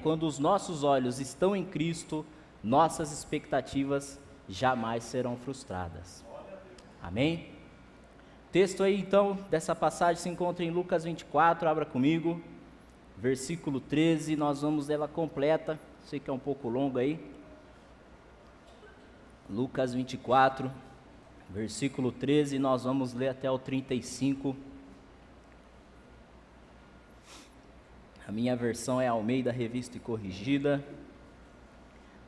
Quando os nossos olhos estão em Cristo, nossas expectativas jamais serão frustradas. Amém? O texto aí então dessa passagem se encontra em Lucas 24, abra comigo, versículo 13, nós vamos ler ela completa, sei que é um pouco longo aí. Lucas 24, versículo 13, nós vamos ler até o 35. A minha versão é Almeida, Revista e Corrigida.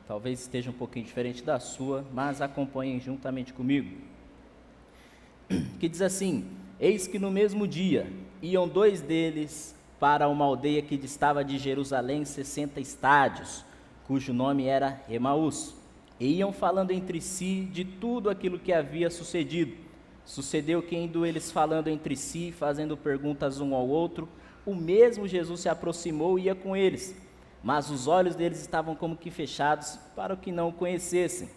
Talvez esteja um pouquinho diferente da sua, mas acompanhem juntamente comigo. Que diz assim: eis que no mesmo dia iam dois deles para uma aldeia que distava de Jerusalém 60 estádios, cujo nome era Emaús, e iam falando entre si de tudo aquilo que havia sucedido. Sucedeu que, indo eles falando entre si, fazendo perguntas um ao outro, o mesmo Jesus se aproximou e ia com eles, mas os olhos deles estavam como que fechados para que não o conhecessem.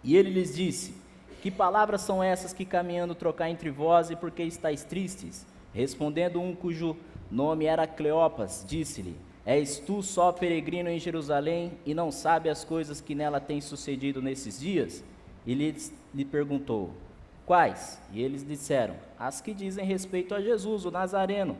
E ele lhes disse: que palavras são essas que caminhando trocar entre vós, e por que estáis tristes? Respondendo um cujo nome era Cleopas, disse-lhe: és tu só peregrino em Jerusalém e não sabe as coisas que nela têm sucedido nesses dias? E lhe perguntou: quais? E eles disseram: as que dizem respeito a Jesus, o Nazareno,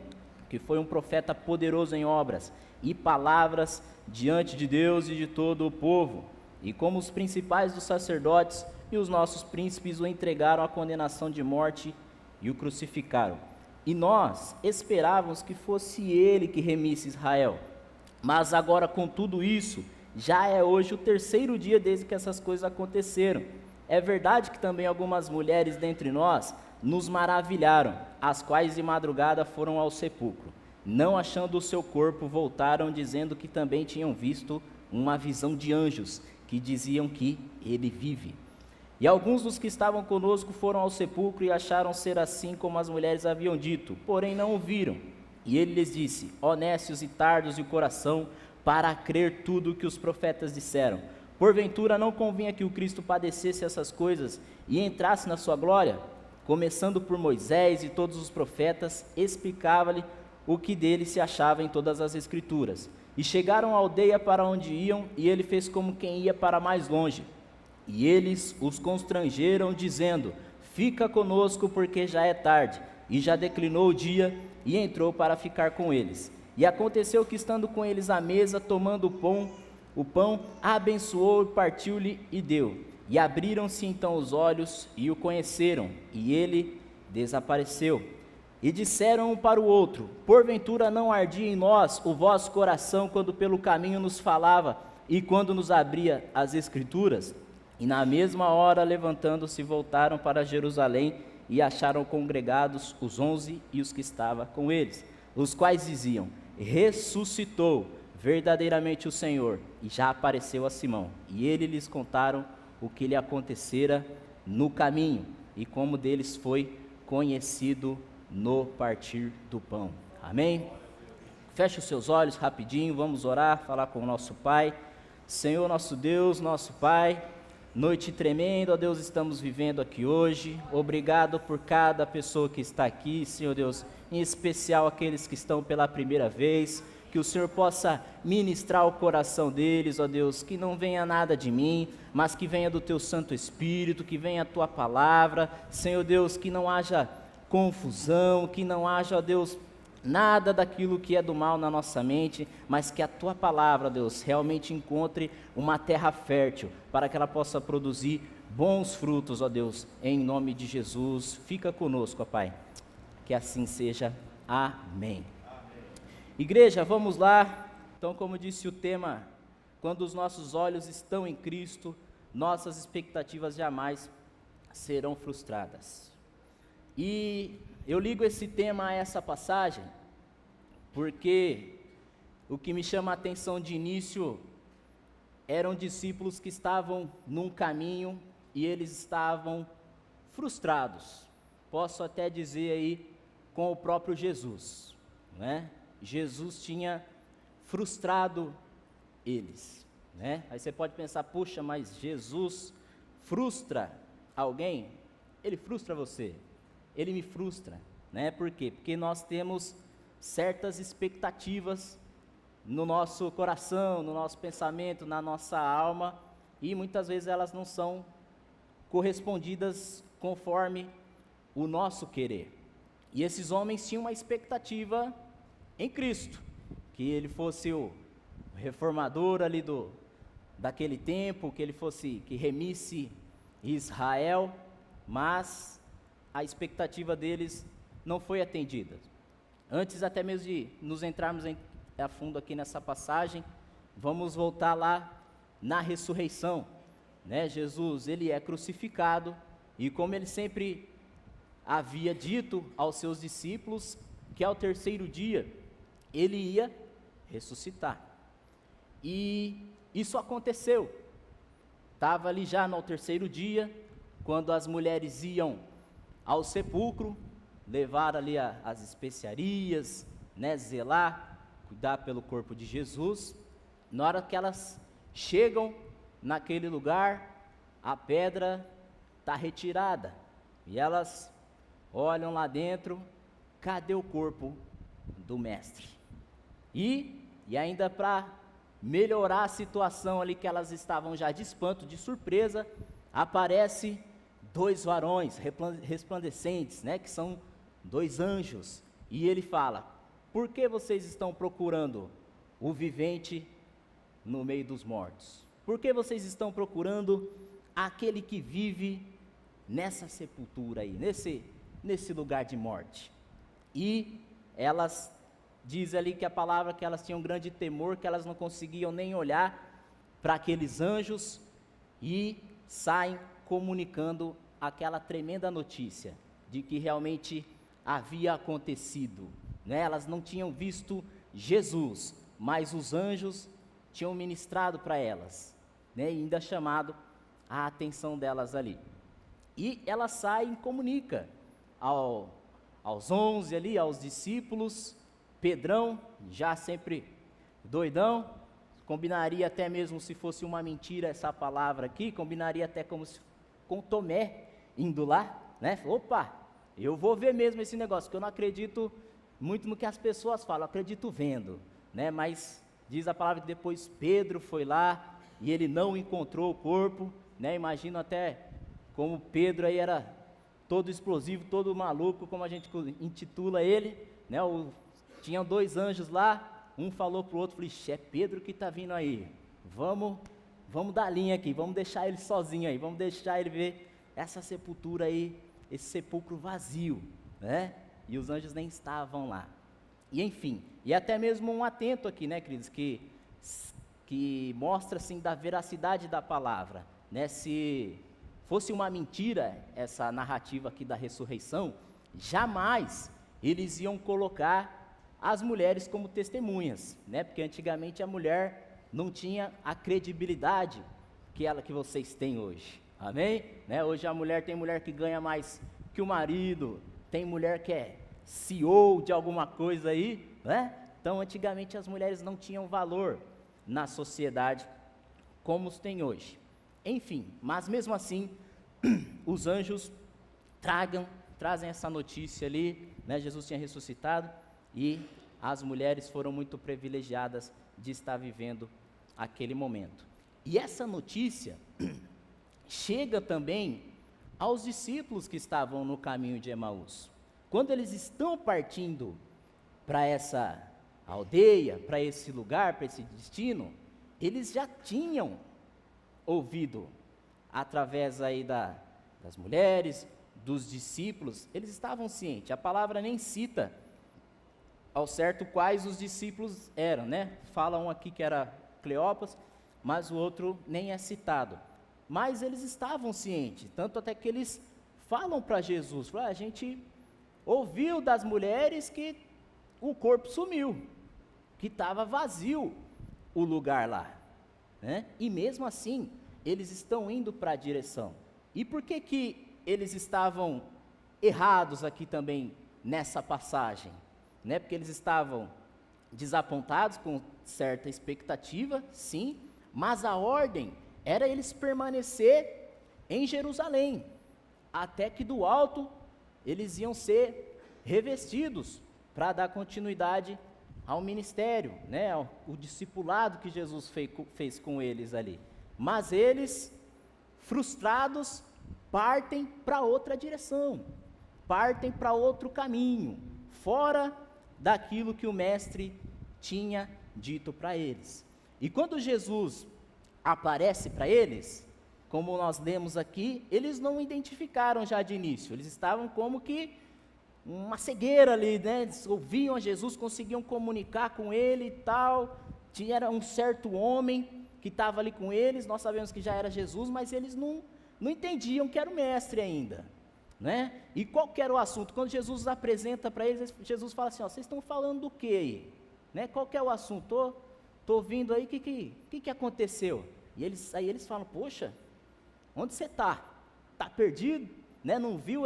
que foi um profeta poderoso em obras e palavras diante de Deus e de todo o povo, e como os principais dos sacerdotes e os nossos príncipes o entregaram à condenação de morte e o crucificaram. E nós esperávamos que fosse ele que remisse Israel. Mas agora, com tudo isso, já é hoje o terceiro dia desde que essas coisas aconteceram. É verdade que também algumas mulheres dentre nós nos maravilharam, as quais de madrugada foram ao sepulcro. Não achando o seu corpo, voltaram dizendo que também tinham visto uma visão de anjos, que diziam que ele vive. E alguns dos que estavam conosco foram ao sepulcro e acharam ser assim como as mulheres haviam dito, porém não o viram. E ele lhes disse: ó nécios e tardos de coração, para crer tudo o que os profetas disseram. Porventura não convinha que o Cristo padecesse essas coisas e entrasse na sua glória? Começando por Moisés e todos os profetas, explicava-lhe o que dele se achava em todas as escrituras. E chegaram à aldeia para onde iam, e ele fez como quem ia para mais longe. E eles os constrangeram, dizendo: fica conosco, porque já é tarde. E já declinou o dia, e entrou para ficar com eles. E aconteceu que, estando com eles à mesa, tomando o pão, abençoou, partiu-lhe e deu. E abriram-se então os olhos e o conheceram, e ele desapareceu. E disseram um para o outro: porventura não ardia em nós o vosso coração quando pelo caminho nos falava e quando nos abria as escrituras? E na mesma hora, levantando-se, voltaram para Jerusalém e acharam congregados os 11 e os que estavam com eles, os quais diziam: ressuscitou verdadeiramente o Senhor, e já apareceu a Simão. E ele lhes contaram o que lhe acontecera no caminho, e como deles foi conhecido no partir do pão. Amém? Feche os seus olhos rapidinho, vamos orar, falar com o nosso Pai. Senhor, nosso Deus, nosso Pai, noite tremenda, ó Deus, estamos vivendo aqui hoje. Obrigado por cada pessoa que está aqui, Senhor Deus, em especial aqueles que estão pela primeira vez. Que o Senhor possa ministrar o coração deles, ó Deus, que não venha nada de mim, mas que venha do Teu Santo Espírito, que venha a Tua palavra, Senhor Deus, que não haja confusão, que não haja, ó Deus, nada daquilo que é do mal na nossa mente, mas que a Tua palavra, ó Deus, realmente encontre uma terra fértil, para que ela possa produzir bons frutos, ó Deus, em nome de Jesus. Fica conosco, ó Pai, que assim seja. Amém. Igreja, vamos lá. Então, como disse o tema, quando os nossos olhos estão em Cristo, nossas expectativas jamais serão frustradas. E eu ligo esse tema a essa passagem, porque o que me chama a atenção de início eram discípulos que estavam num caminho e eles estavam frustrados. Posso até dizer aí com o próprio Jesus, né? Jesus tinha frustrado eles, né? Aí você pode pensar: puxa, mas Jesus frustra alguém? Ele frustra você, ele me frustra, né? Por quê? Porque nós temos certas expectativas no nosso coração, no nosso pensamento, na nossa alma, e muitas vezes elas não são correspondidas conforme o nosso querer. E esses homens tinham uma expectativa em Cristo, que ele fosse o reformador ali daquele tempo, que remisse Israel, mas a expectativa deles não foi atendida. Antes até mesmo de nos entrarmos a fundo aqui nessa passagem, vamos voltar lá na ressurreição, né? Jesus, ele é crucificado, e como ele sempre havia dito aos seus discípulos, que ao terceiro dia ele ia ressuscitar. E isso aconteceu. Estava ali já no terceiro dia, quando as mulheres iam ao sepulcro, levar ali as especiarias, né, zelar, cuidar pelo corpo de Jesus. Na hora que elas chegam naquele lugar, a pedra está retirada, e elas olham lá dentro, cadê o corpo do mestre? E ainda para melhorar a situação ali que elas estavam já de espanto, de surpresa, aparece 2 varões resplandecentes, né, que são 2 anjos, e ele fala: por que vocês estão procurando o vivente no meio dos mortos? Por que vocês estão procurando aquele que vive nessa sepultura aí, nesse lugar de morte? E elas diz ali que a palavra que elas tinham grande temor, que elas não conseguiam nem olhar para aqueles anjos, e saem comunicando aquela tremenda notícia de que realmente havia acontecido, né? Elas não tinham visto Jesus, mas os anjos tinham ministrado para elas, né? E ainda chamado a atenção delas ali. E elas saem e comunicam aos 11 ali, aos discípulos. Pedrão, já sempre doidão, combinaria até mesmo, se fosse uma mentira essa palavra aqui, combinaria até com Tomé indo lá, né? Opa, eu vou ver mesmo esse negócio, porque eu não acredito muito no que as pessoas falam, eu acredito vendo, né? Mas diz a palavra que depois Pedro foi lá e ele não encontrou o corpo, né? Imagino até como Pedro aí era todo explosivo, todo maluco, como a gente intitula ele, né? Tinham 2 anjos lá, um falou para o outro, falou: é Pedro que está vindo aí, vamos dar linha aqui, vamos deixar ele sozinho aí, vamos deixar ele ver essa sepultura aí, esse sepulcro vazio, né? E os anjos nem estavam lá. E enfim, e até mesmo um atento aqui, né, queridos, que mostra assim da veracidade da palavra, né? Se fosse uma mentira essa narrativa aqui da ressurreição, jamais eles iam colocar as mulheres como testemunhas, né? Porque antigamente a mulher não tinha a credibilidade que vocês têm hoje, amém? Né? Hoje tem mulher que ganha mais que o marido, tem mulher que é CEO de alguma coisa aí, né? Então antigamente as mulheres não tinham valor na sociedade como os tem hoje. Enfim, mas mesmo assim, os anjos trazem essa notícia ali, né? Jesus tinha ressuscitado, e as mulheres foram muito privilegiadas de estar vivendo aquele momento. E essa notícia chega também aos discípulos que estavam no caminho de Emaús. Quando eles estão partindo para essa aldeia, para esse lugar, para esse destino, eles já tinham ouvido através aí das mulheres, dos discípulos, eles estavam cientes. A palavra nem cita ao certo quais os discípulos eram, né? Fala um aqui que era Cleopas, mas o outro nem é citado. Mas eles estavam cientes, tanto até que eles falam para Jesus, a gente ouviu das mulheres que o corpo sumiu, que estava vazio o lugar lá, né? E mesmo assim, eles estão indo para a direção. E por que eles estavam errados aqui também nessa passagem? Né? Porque eles estavam desapontados, com certa expectativa, sim, mas a ordem era eles permanecer em Jerusalém, até que do alto eles iam ser revestidos para dar continuidade ao ministério, né, o discipulado que Jesus fez com eles ali. Mas eles, frustrados, partem para outra direção, partem para outro caminho, fora daquilo que o mestre tinha dito para eles. E quando Jesus aparece para eles, como nós lemos aqui, eles não identificaram já de início, eles estavam como que uma cegueira ali, né? Eles ouviam a Jesus, conseguiam comunicar com ele e tal, era um certo homem que estava ali com eles, nós sabemos que já era Jesus, mas eles não entendiam que era o mestre ainda, né? E qual que era o assunto? Quando Jesus apresenta para eles, Jesus fala assim, ó, vocês estão falando do que aí? Né? Qual que é o assunto? Estou ouvindo aí, o que aconteceu? E aí eles falam, poxa, onde você está? Está perdido? Né? Não viu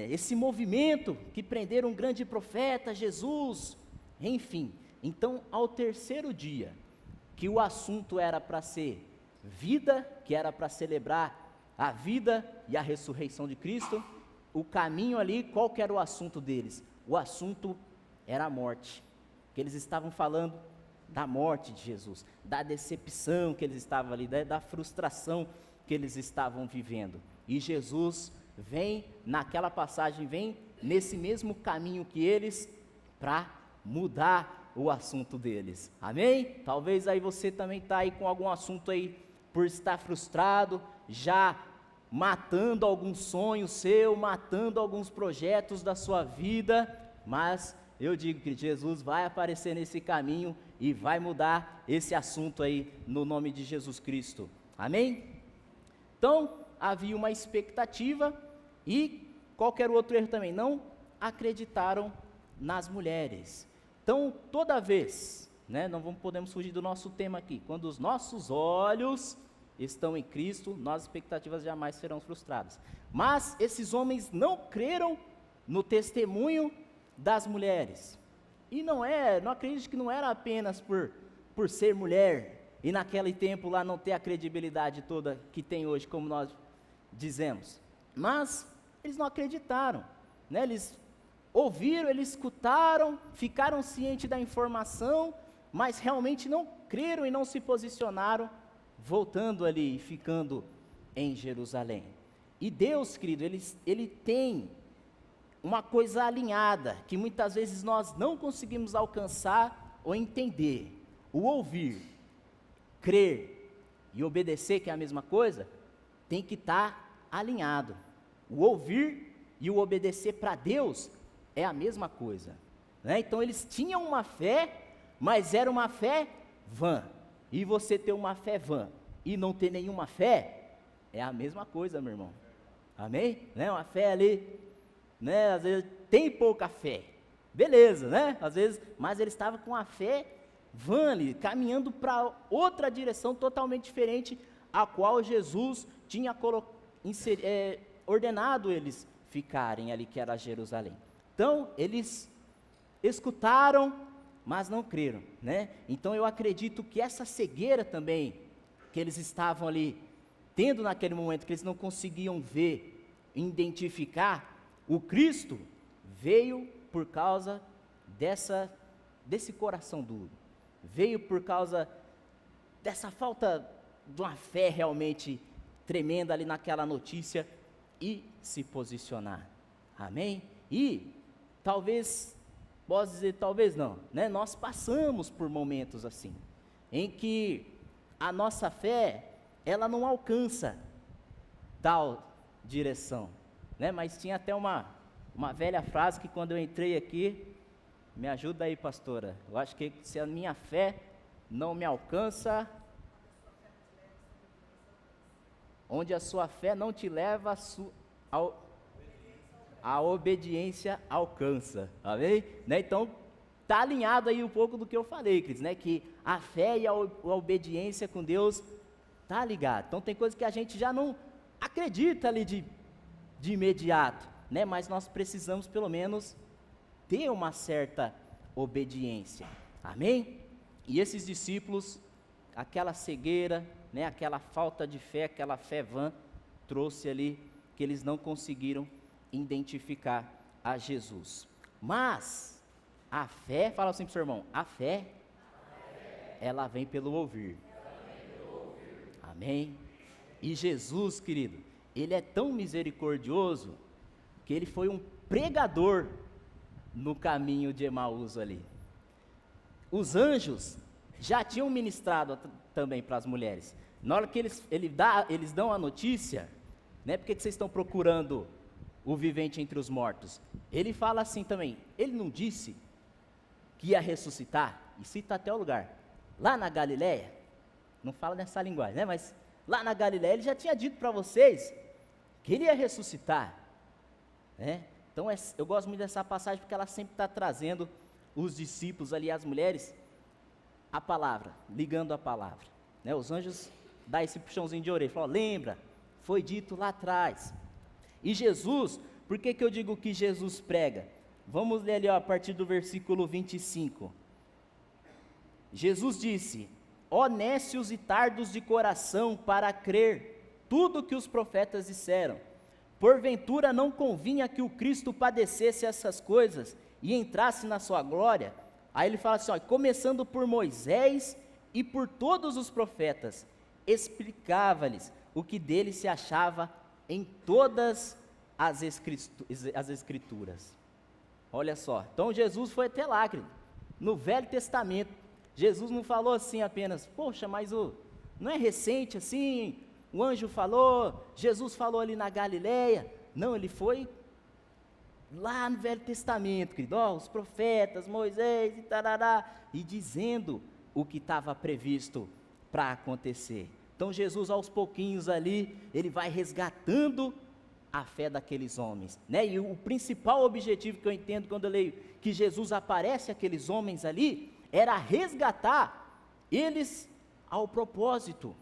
esse movimento que prenderam um grande profeta, Jesus, enfim. Então, ao terceiro dia, que o assunto era para ser vida, que era para celebrar a vida e a ressurreição de Cristo, o caminho ali, qual que era o assunto deles? O assunto era a morte, que eles estavam falando da morte de Jesus, da decepção que eles estavam ali, da frustração que eles estavam vivendo. E Jesus vem, naquela passagem, vem nesse mesmo caminho que eles, para mudar o assunto deles, amém? Talvez aí você também está aí com algum assunto aí, por estar frustrado, já matando algum sonho seu, matando alguns projetos da sua vida, mas eu digo que Jesus vai aparecer nesse caminho e vai mudar esse assunto aí, no nome de Jesus Cristo, amém? Então, havia uma expectativa, e qualquer outro erro também, não acreditaram nas mulheres. Então, toda vez, né, não podemos fugir do nosso tema aqui, quando os nossos olhos estão em Cristo, nossas expectativas jamais serão frustradas. Mas esses homens não creram no testemunho das mulheres. E não acredito que não era apenas por ser mulher, e naquele tempo lá não ter a credibilidade toda que tem hoje, como nós dizemos. Mas eles não acreditaram, né? Eles ouviram, eles escutaram, ficaram cientes da informação, mas realmente não creram e não se posicionaram, voltando ali e ficando em Jerusalém. E Deus, querido, Ele tem uma coisa alinhada, que muitas vezes nós não conseguimos alcançar ou entender. O ouvir, crer e obedecer, que é a mesma coisa, tem que estar alinhado. O ouvir e o obedecer para Deus é a mesma coisa, né? Então eles tinham uma fé, mas era uma fé vã. E você ter uma fé vã e não ter nenhuma fé, é a mesma coisa, meu irmão. Amém? Né? Uma fé ali, né? Às vezes tem pouca fé, beleza, né? Às vezes, mas ele estava com a fé vã ali, caminhando para outra direção totalmente diferente, a qual Jesus tinha ordenado eles ficarem ali, que era Jerusalém. Então, eles escutaram, mas não creram, né? Então, eu acredito que essa cegueira também, que eles estavam ali, tendo naquele momento, que eles não conseguiam ver, identificar o Cristo, veio por causa desse coração duro, veio por causa dessa falta de uma fé realmente tremenda ali naquela notícia, e se posicionar, amém? E talvez, posso dizer talvez não, né? Nós passamos por momentos assim, em que a nossa fé, ela não alcança tal direção, né? Mas tinha até uma velha frase que quando eu entrei aqui, me ajuda aí, pastora, eu acho que se a minha fé não me alcança, onde a sua fé não te leva, a obediência alcança, amém? Né? Então, está alinhado aí um pouco do que eu falei, Cris, né? Que a fé e a obediência com Deus está ligado. Então, tem coisas que a gente já não acredita ali de imediato, né? Mas nós precisamos, pelo menos, ter uma certa obediência, amém? E esses discípulos, aquela cegueira, né, aquela falta de fé, aquela fé vã, trouxe ali que eles não conseguiram identificar a Jesus. Mas a fé, fala assim para o seu irmão, a fé, ela vem pelo ouvir. Amém? E Jesus, querido, ele é tão misericordioso que ele foi um pregador no caminho de Emaús ali. Os anjos já tinham ministrado também para as mulheres. Na hora que eles dão a notícia, né, por que vocês estão procurando o vivente entre os mortos? Ele fala assim também, ele não disse que ia ressuscitar, e cita até o lugar, lá na Galileia, não fala nessa linguagem, né, mas lá na Galileia ele já tinha dito para vocês que ele ia ressuscitar, né? Então eu gosto muito dessa passagem porque ela sempre está trazendo os discípulos ali, as mulheres, a palavra, ligando a palavra, né? Os anjos dão esse puxãozinho de orelha, falam, lembra, foi dito lá atrás. E Jesus, por que eu digo que Jesus prega? Vamos ler ali, ó, a partir do versículo 25. Jesus disse, ó nécios e tardos de coração para crer tudo que os profetas disseram, porventura não convinha que o Cristo padecesse essas coisas e entrasse na sua glória? Aí ele fala assim, ó, começando por Moisés e por todos os profetas, explicava-lhes o que dele se achava em todas as escrituras. Olha só, então Jesus foi até lá, querido, no Velho Testamento. Jesus não falou assim apenas, poxa, mas não é recente assim, o anjo falou, Jesus falou ali na Galileia. Não, ele foi lá no Velho Testamento, querido, ó, os profetas, Moisés e tarará, e dizendo o que estava previsto para acontecer. Então Jesus aos pouquinhos ali, ele vai resgatando a fé daqueles homens, né? E o principal objetivo que eu entendo quando eu leio que Jesus aparece àqueles homens ali, era resgatar eles ao propósito,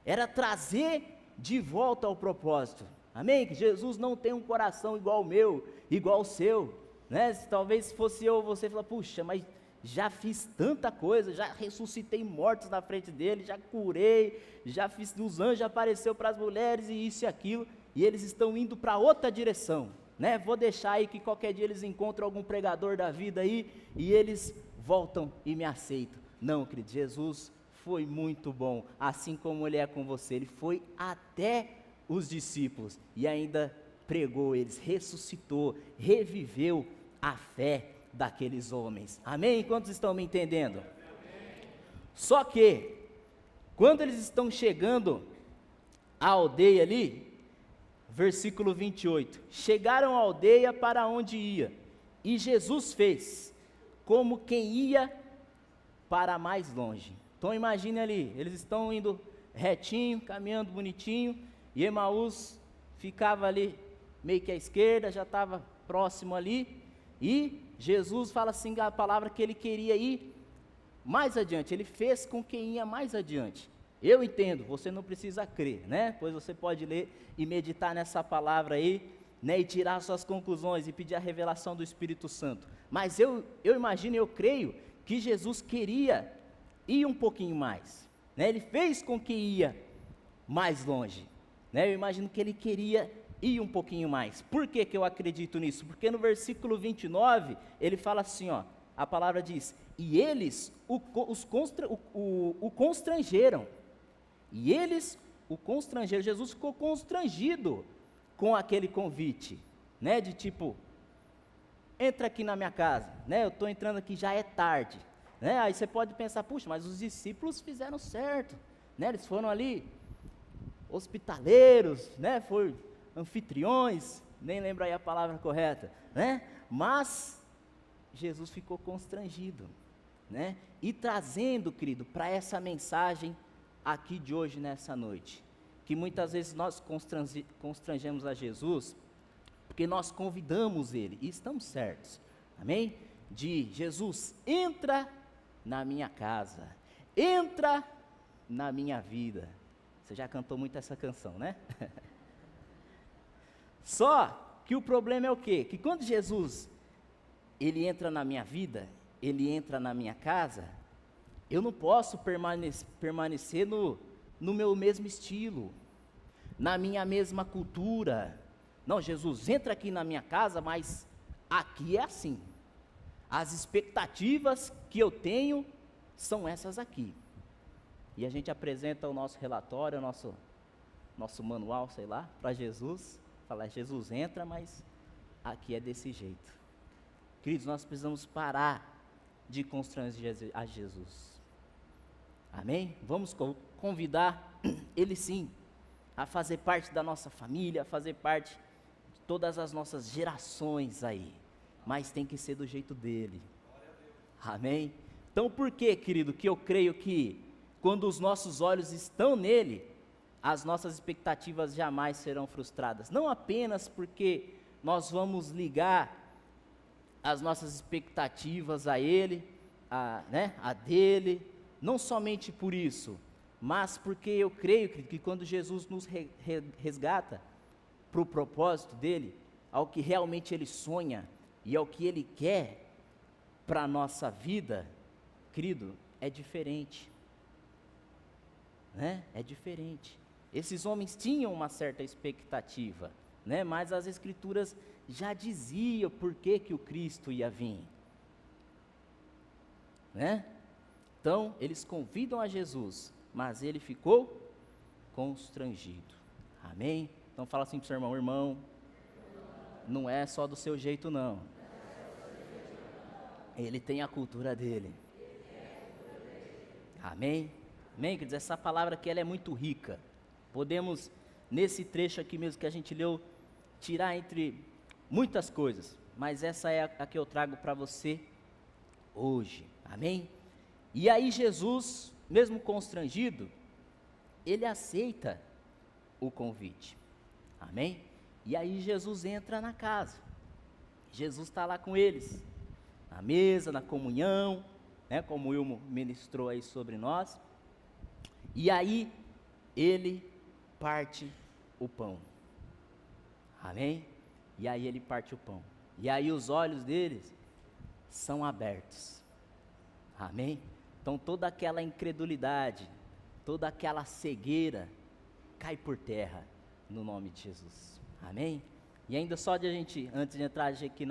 era trazer de volta ao propósito. Amém? Que Jesus não tem um coração igual o meu, igual o seu, né? Talvez fosse eu ou você, falar, puxa, mas já fiz tanta coisa, já ressuscitei mortos na frente dele, já curei, já fiz, os anjos apareceu para as mulheres e isso e aquilo, e eles estão indo para outra direção, né? Vou deixar aí que qualquer dia eles encontram algum pregador da vida aí, e eles voltam e me aceitam. Não, querido, Jesus foi muito bom, assim como ele é com você, ele foi até os discípulos, e ainda pregou eles, ressuscitou, reviveu a fé daqueles homens. Amém? Quantos estão me entendendo? Amém. Só que, quando eles estão chegando à aldeia ali, versículo 28, chegaram à aldeia para onde ia, e Jesus fez, como quem ia para mais longe. Então imagine ali, eles estão indo retinho, caminhando bonitinho, e Emaús ficava ali, meio que à esquerda, já estava próximo ali, e Jesus fala assim, a palavra que ele queria ir mais adiante, ele fez com quem ia mais adiante. Eu entendo, você não precisa crer, né? Pois você pode ler e meditar nessa palavra aí, né? E tirar suas conclusões e pedir a revelação do Espírito Santo. Mas eu imagino, eu creio que Jesus queria ir um pouquinho mais, né? Ele fez com que ia mais longe, né? Eu imagino que ele queria ir um pouquinho mais. Por que eu acredito nisso? Porque no versículo 29, ele fala assim, ó, a palavra diz, e eles o constrangeram, e eles o constrangeram, Jesus ficou constrangido com aquele convite, né, de tipo, entra aqui na minha casa, né, eu estou entrando aqui, já é tarde, né, aí você pode pensar, puxa, mas os discípulos fizeram certo, né, eles foram ali, hospitaleiros, né, foi anfitriões, nem lembro aí a palavra correta, né? Mas Jesus ficou constrangido, né? E trazendo, querido, para essa mensagem aqui de hoje, nessa noite, que muitas vezes nós constrangemos a Jesus, porque nós convidamos Ele, e estamos certos, amém? De Jesus, entra na minha casa, entra na minha vida. Você já cantou muito essa canção, né? Só que o problema é o quê? Que quando Jesus, ele entra na minha vida, ele entra na minha casa, eu não posso permanecer no meu mesmo estilo, na minha mesma cultura. Não, Jesus, entra aqui na minha casa, mas aqui é assim. As expectativas que eu tenho são essas aqui. E a gente apresenta o nosso relatório, o nosso manual, sei lá, para Jesus. Falar, Jesus entra, mas aqui é desse jeito. Queridos, nós precisamos parar de constranger a Jesus. Amém? Vamos convidar Ele sim a fazer parte da nossa família, a fazer parte de todas as nossas gerações aí. Mas tem que ser do jeito dele. Amém? Então por que, querido, que eu creio que quando os nossos olhos estão nele, as nossas expectativas jamais serão frustradas? Não apenas porque nós vamos ligar as nossas expectativas a ele, a dele, não somente por isso, mas porque eu creio que quando Jesus nos resgata para o propósito dele, ao que realmente ele sonha e ao que ele quer para a nossa vida, querido, é diferente, né? É diferente. Esses homens tinham uma certa expectativa, né? Mas as Escrituras já diziam por que o Cristo ia vir, né? Então, eles convidam a Jesus, mas ele ficou constrangido. Amém? Então fala assim para o seu irmão, irmão, não é só do seu jeito não. Ele tem a cultura dele. Amém? Amém, quer dizer, essa palavra aqui ela é muito rica. Podemos, nesse trecho aqui mesmo que a gente leu, tirar entre muitas coisas, mas essa é a que eu trago para você hoje. Amém? E aí Jesus, mesmo constrangido, ele aceita o convite. Amém? E aí Jesus entra na casa. Jesus está lá com eles, na mesa, na comunhão, né, como o Wilmo ministrou aí sobre nós. E aí ele parte o pão. Amém? E aí ele parte o pão. E aí os olhos deles são abertos. Amém? Então toda aquela incredulidade, toda aquela cegueira cai por terra no nome de Jesus. Amém? E ainda só de a gente, antes de entrar aqui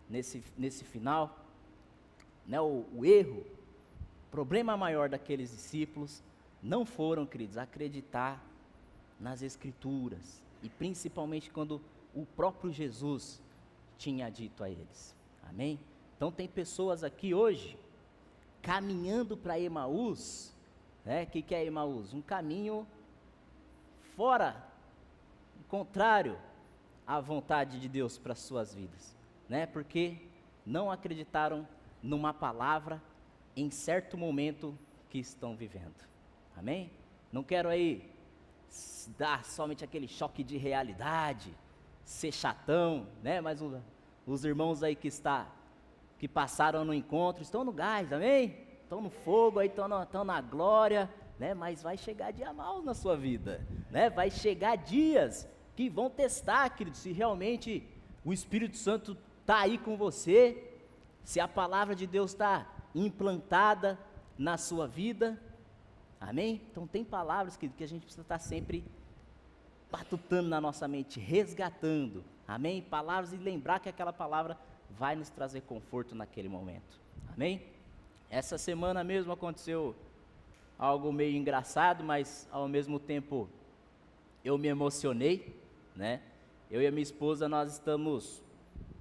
nesse final, né, o erro, problema maior daqueles discípulos não foram, queridos, acreditar nas Escrituras, e principalmente quando o próprio Jesus tinha dito a eles. Amém? Então tem pessoas aqui hoje caminhando para Emaús, né? O que é Emaús? Um caminho fora, contrário à vontade de Deus para as suas vidas, né? Porque não acreditaram numa palavra em certo momento que estão vivendo. Amém? Não quero aí dar somente aquele choque de realidade, ser chatão, né? Mas os irmãos aí que passaram no encontro estão no gás, amém? Estão no fogo aí, estão na glória, né? Mas vai chegar dia mau na sua vida, né? Vai chegar dias que vão testar, querido, se realmente o Espírito Santo está aí com você, se a palavra de Deus está implantada na sua vida. Amém? Então tem palavras que a gente precisa estar sempre batutando na nossa mente, resgatando. Amém? Palavras, e lembrar que aquela palavra vai nos trazer conforto naquele momento. Amém? Essa semana mesmo aconteceu algo meio engraçado, mas ao mesmo tempo eu me emocionei, né? Eu e a minha esposa, nós estamos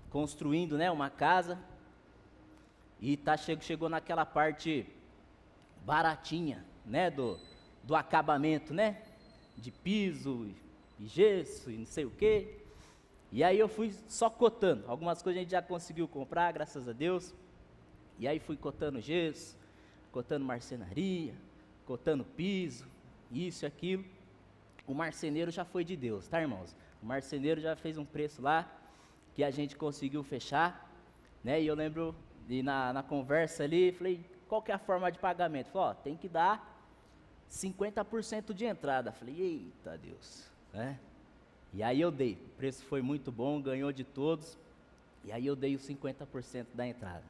construindo, né, uma casa, e chegou naquela parte baratinha, né, do acabamento, né, de piso e gesso e não sei o que. E aí eu fui só cotando, algumas coisas a gente já conseguiu comprar, graças a Deus. E aí fui cotando gesso, cotando marcenaria, cotando piso, isso e aquilo. O marceneiro já foi de Deus, tá, irmãos? O marceneiro já fez um preço lá que a gente conseguiu fechar, né? E eu lembro, e na conversa ali, falei, qual que é a forma de pagamento? Falei, tem que dar 50% de entrada. Falei, eita Deus, né? E aí eu dei, o preço foi muito bom, ganhou de todos, e aí eu dei os 50% da entrada.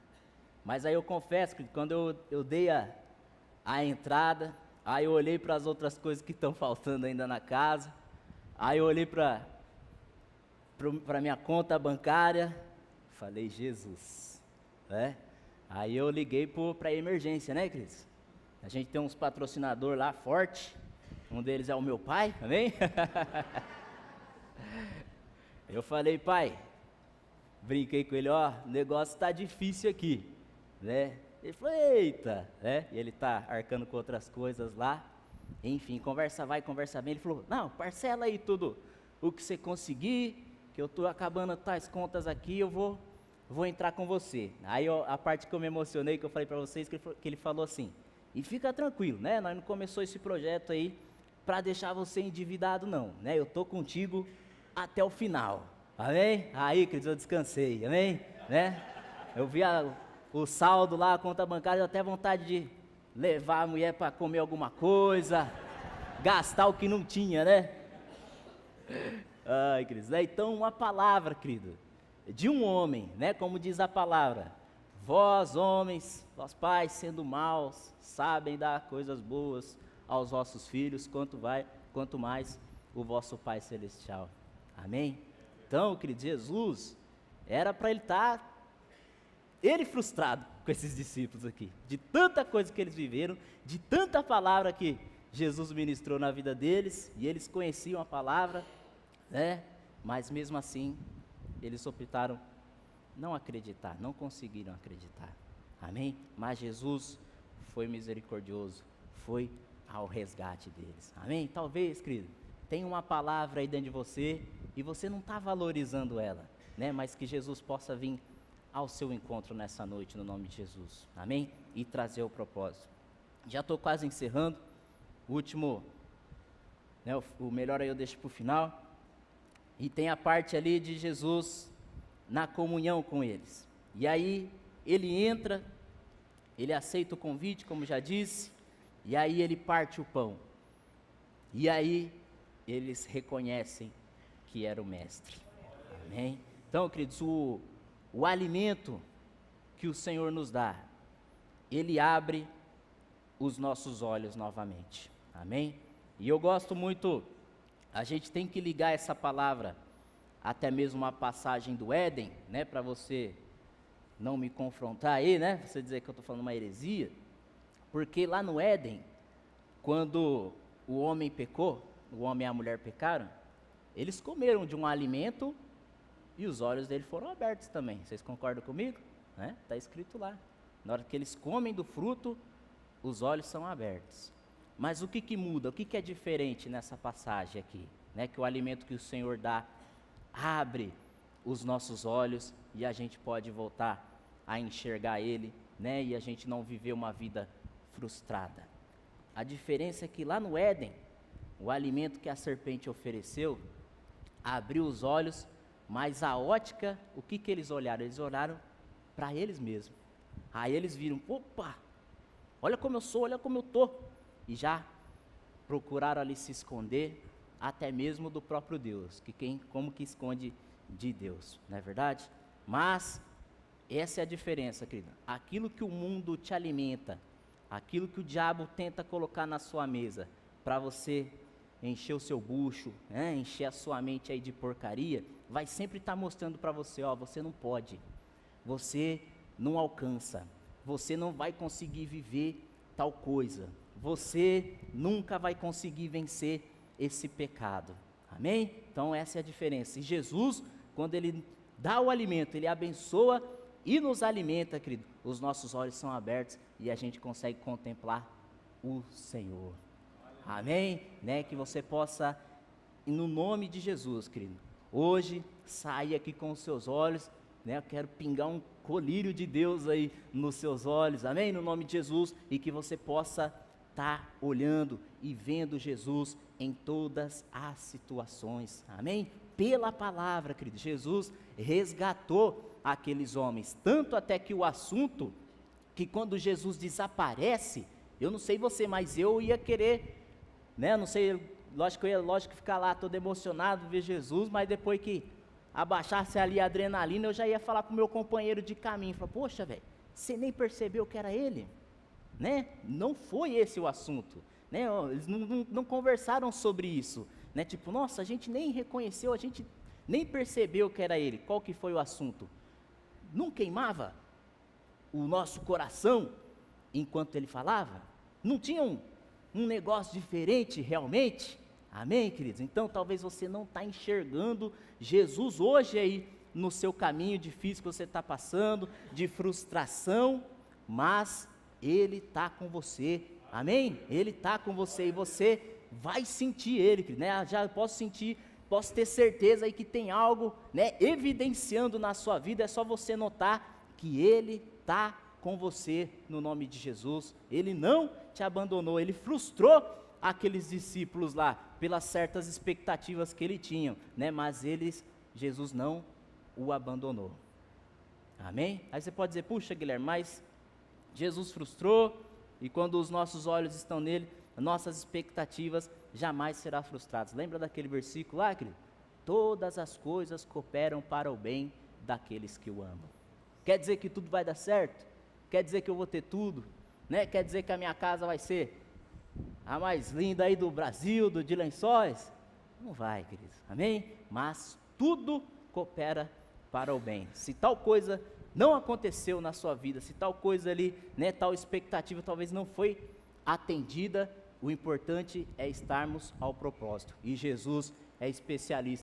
Mas aí eu confesso que quando eu dei a entrada, aí eu olhei para as outras coisas que estão faltando ainda na casa, aí eu olhei para minha conta bancária, falei, Jesus, né? Aí eu liguei para a emergência, né, Cris? A gente tem uns patrocinadores lá forte, um deles é o meu pai, amém? Eu falei, pai, brinquei com ele, ó, o negócio tá difícil aqui, né? Ele falou, eita, né? E ele tá arcando com outras coisas lá, enfim, conversa vai, conversa bem. Ele falou, não, parcela aí tudo o que você conseguir, que eu tô acabando tais contas aqui, eu vou entrar com você. Aí a parte que eu me emocionei, que eu falei para vocês, que ele falou assim, e fica tranquilo, né? Nós não começou esse projeto aí para deixar você endividado não, né? Eu tô contigo até o final, amém? Aí, queridos, eu descansei, amém? Né? Eu vi o saldo lá, a conta bancária, até vontade de levar a mulher para comer alguma coisa, gastar o que não tinha, né? Ai, queridos, então uma palavra, querido, de um homem, né? Como diz a palavra, vós homens, vós pais, sendo maus, sabem dar coisas boas aos vossos filhos, quanto mais o vosso Pai Celestial. Amém? Então, querido, Jesus era para ele estar, ele frustrado com esses discípulos aqui, de tanta coisa que eles viveram, de tanta palavra que Jesus ministrou na vida deles, e eles conheciam a palavra, né? Mas mesmo assim, eles optaram não acreditar, não conseguiram acreditar. Amém? Mas Jesus foi misericordioso, foi ao resgate deles. Amém? Talvez, querido, tem uma palavra aí dentro de você e você não está valorizando ela, né? Mas que Jesus possa vir ao seu encontro nessa noite, no nome de Jesus. Amém? E trazer o propósito. Já estou quase encerrando. O último, né, o melhor aí eu deixo para o final. E tem a parte ali de Jesus na comunhão com eles. E aí ele entra, ele aceita o convite, como já disse, e aí ele parte o pão. E aí eles reconhecem que era o mestre. Amém? Então, queridos, o alimento que o Senhor nos dá, ele abre os nossos olhos novamente. Amém? E eu gosto muito, a gente tem que ligar essa palavra até mesmo uma passagem do Éden, né, para você não me confrontar aí, né, você dizer que eu estou falando uma heresia, porque lá no Éden, quando o homem pecou, o homem e a mulher pecaram, eles comeram de um alimento e os olhos dele foram abertos também. Vocês concordam comigo? Está escrito lá. Na hora que eles comem do fruto, os olhos são abertos. Mas o que muda? O que é diferente nessa passagem aqui? Né? Que o alimento que o Senhor dá abre os nossos olhos e a gente pode voltar a enxergar Ele, né? E a gente não viver uma vida frustrada. A diferença é que lá no Éden, o alimento que a serpente ofereceu abriu os olhos, mas a ótica, o que eles olharam? Eles olharam para eles mesmos. Aí eles viram, opa, olha como eu sou, olha como eu estou. E já procuraram ali se esconder, até mesmo do próprio Deus, como que esconde de Deus, não é verdade? Mas essa é a diferença, querido. Aquilo que o mundo te alimenta, aquilo que o diabo tenta colocar na sua mesa, para você encher o seu bucho, né? Encher a sua mente aí de porcaria, vai sempre estar mostrando para você, ó, você não pode, você não alcança, você não vai conseguir viver tal coisa, você nunca vai conseguir vencer esse pecado, amém? Então essa é a diferença. E Jesus, quando Ele dá o alimento, Ele abençoa e nos alimenta, querido, os nossos olhos são abertos e a gente consegue contemplar o Senhor, amém? Né? Que você possa, no nome de Jesus, querido, hoje sair aqui com os seus olhos, né? Eu quero pingar um colírio de Deus aí nos seus olhos, amém? No nome de Jesus, e que você possa estar olhando e vendo Jesus em todas as situações, amém? Pela palavra, querido, Jesus resgatou aqueles homens, tanto até que o assunto, que quando Jesus desaparece, eu não sei você, mas eu ia querer, né, não sei, lógico eu ia ficar lá todo emocionado, ver Jesus, mas depois que abaixasse ali a adrenalina, eu já ia falar pro meu companheiro de caminho, falar, poxa velho, você nem percebeu que era ele? Né? Não foi esse o assunto, né? Eles não conversaram sobre isso, né? Tipo, nossa, a gente nem reconheceu, a gente nem percebeu que era ele. Qual que foi o assunto? não queimava o nosso coração enquanto ele falava? Não tinha um negócio diferente realmente? Amém, queridos? Então talvez você não está enxergando Jesus hoje aí no seu caminho difícil que você está passando, de frustração, mas Ele está com você, amém? Ele está com você e você vai sentir Ele, querido, né? Já posso sentir, posso ter certeza aí que tem algo, né, evidenciando na sua vida, é só você notar que Ele está com você no nome de Jesus. Ele não te abandonou, Ele frustrou aqueles discípulos lá, pelas certas expectativas que ele tinha, né? Mas Jesus não o abandonou, amém? Aí você pode dizer, puxa Guilherme, mas Jesus frustrou, e quando os nossos olhos estão nele, nossas expectativas jamais serão frustradas. Lembra daquele versículo lá, querido? Todas as coisas cooperam para o bem daqueles que o amam. Quer dizer que tudo vai dar certo? Quer dizer que eu vou ter tudo? Né? Quer dizer que a minha casa vai ser a mais linda aí do Brasil, de Lençóis? Não vai, queridos, amém? Mas tudo coopera para o bem. Se tal coisa não aconteceu na sua vida, se tal coisa ali, né, tal expectativa talvez não foi atendida, o importante é estarmos ao propósito. E Jesus é especialista